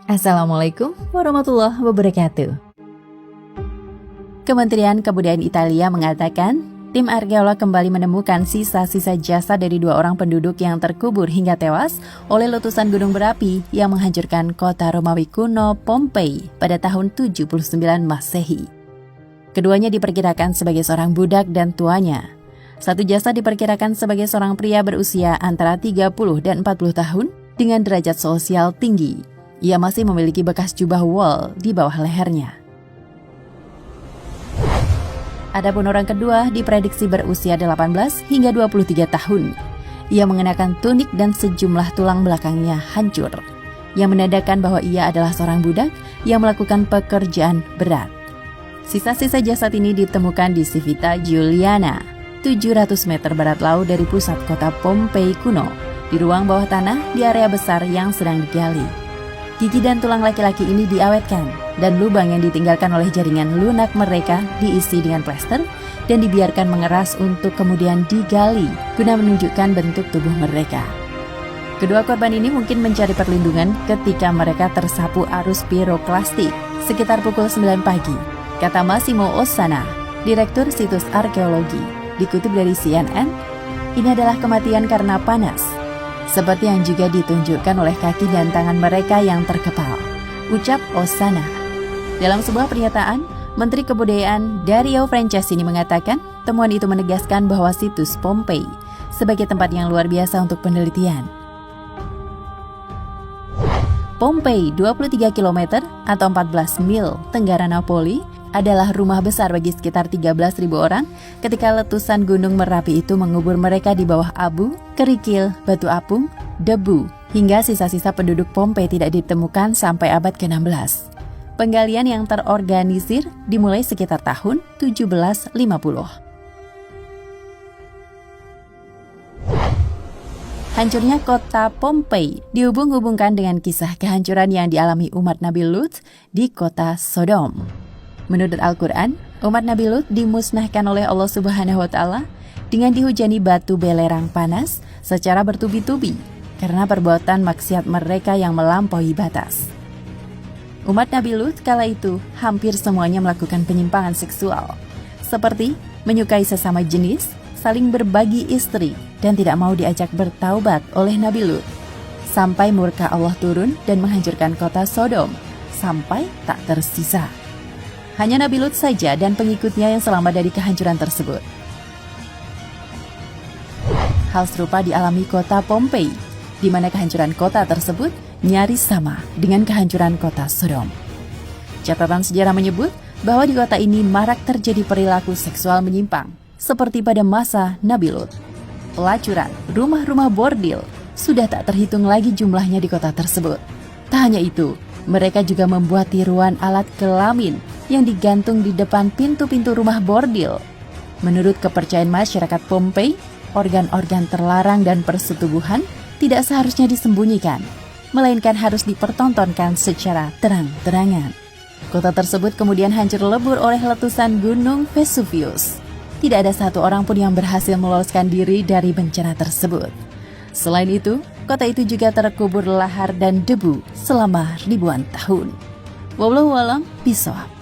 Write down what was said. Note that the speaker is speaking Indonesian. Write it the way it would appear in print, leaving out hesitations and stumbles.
Assalamualaikum warahmatullahi wabarakatuh. Kementerian Kebudayaan Italia mengatakan, tim arkeolog kembali menemukan sisa-sisa jasad dari 2 orang penduduk yang terkubur hingga tewas oleh letusan gunung berapi yang menghancurkan kota Romawi kuno Pompei pada tahun 79 Masehi. Keduanya diperkirakan sebagai seorang budak dan tuanya. Satu jasad diperkirakan sebagai seorang pria berusia antara 30 dan 40 tahun dengan derajat sosial tinggi. Ia masih memiliki bekas jubah wol di bawah lehernya. Adapun orang kedua diprediksi berusia 18 hingga 23 tahun. Ia mengenakan tunik dan sejumlah tulang belakangnya hancur, yang menandakan bahwa ia adalah seorang budak yang melakukan pekerjaan berat. Sisa-sisa jasad ini ditemukan di Civita Giuliana, 700 meter barat laut dari pusat kota Pompei kuno, di ruang bawah tanah di area besar yang sedang digali. Gigi dan tulang laki-laki ini diawetkan, dan lubang yang ditinggalkan oleh jaringan lunak mereka diisi dengan plester dan dibiarkan mengeras untuk kemudian digali guna menunjukkan bentuk tubuh mereka. Kedua korban ini mungkin mencari perlindungan ketika mereka tersapu arus piroklastik sekitar pukul 9 pagi, kata Massimo Ossana, Direktur Situs Arkeologi. Dikutip dari CNN, ini adalah kematian karena panas, seperti yang juga ditunjukkan oleh kaki dan tangan mereka yang terkepal, ucap Ossana. Dalam sebuah pernyataan, Menteri Kebudayaan Dario Franceschini mengatakan temuan itu menegaskan bahwa situs Pompei sebagai tempat yang luar biasa untuk penelitian. Pompei, 23 km atau 14 mil tenggara Napoli, adalah rumah besar bagi sekitar 13.000 orang ketika letusan Gunung Merapi itu mengubur mereka di bawah abu, kerikil, batu apung, debu, hingga sisa-sisa penduduk Pompei tidak ditemukan sampai abad ke-16. Penggalian yang terorganisir dimulai sekitar tahun 1750. Hancurnya kota Pompei dihubung-hubungkan dengan kisah kehancuran yang dialami umat Nabi Lut di kota Sodom. Menurut Al-Quran, umat Nabi Lut dimusnahkan oleh Allah Subhanahu wa Ta'ala dengan dihujani batu belerang panas secara bertubi-tubi karena perbuatan maksiat mereka yang melampaui batas. Umat Nabi Lut kala itu hampir semuanya melakukan penyimpangan seksual, seperti menyukai sesama jenis, saling berbagi istri, dan tidak mau diajak bertaubat oleh Nabi Lut. Sampai murka Allah turun dan menghancurkan kota Sodom, sampai tak tersisa. Hanya Nabi Lut saja dan pengikutnya yang selamat dari kehancuran tersebut. Hal serupa dialami kota Pompei, di mana kehancuran kota tersebut nyaris sama dengan kehancuran kota Sodom. Catatan sejarah menyebut bahwa di kota ini marak terjadi perilaku seksual menyimpang, seperti pada masa Nabi Lut. Pelacuran, rumah-rumah bordil sudah tak terhitung lagi jumlahnya di kota tersebut. Tak hanya itu, mereka juga membuat tiruan alat kelamin yang digantung di depan pintu-pintu rumah bordil. Menurut kepercayaan masyarakat Pompei, organ-organ terlarang dan persetubuhan tidak seharusnya disembunyikan, melainkan harus dipertontonkan secara terang-terangan. Kota tersebut kemudian hancur lebur oleh letusan Gunung Vesuvius. Tidak ada satu orang pun yang berhasil meloloskan diri dari bencana tersebut. Selain itu, kota itu juga terkubur lahar dan debu selama ribuan tahun. Wallahu a'lam bishawab.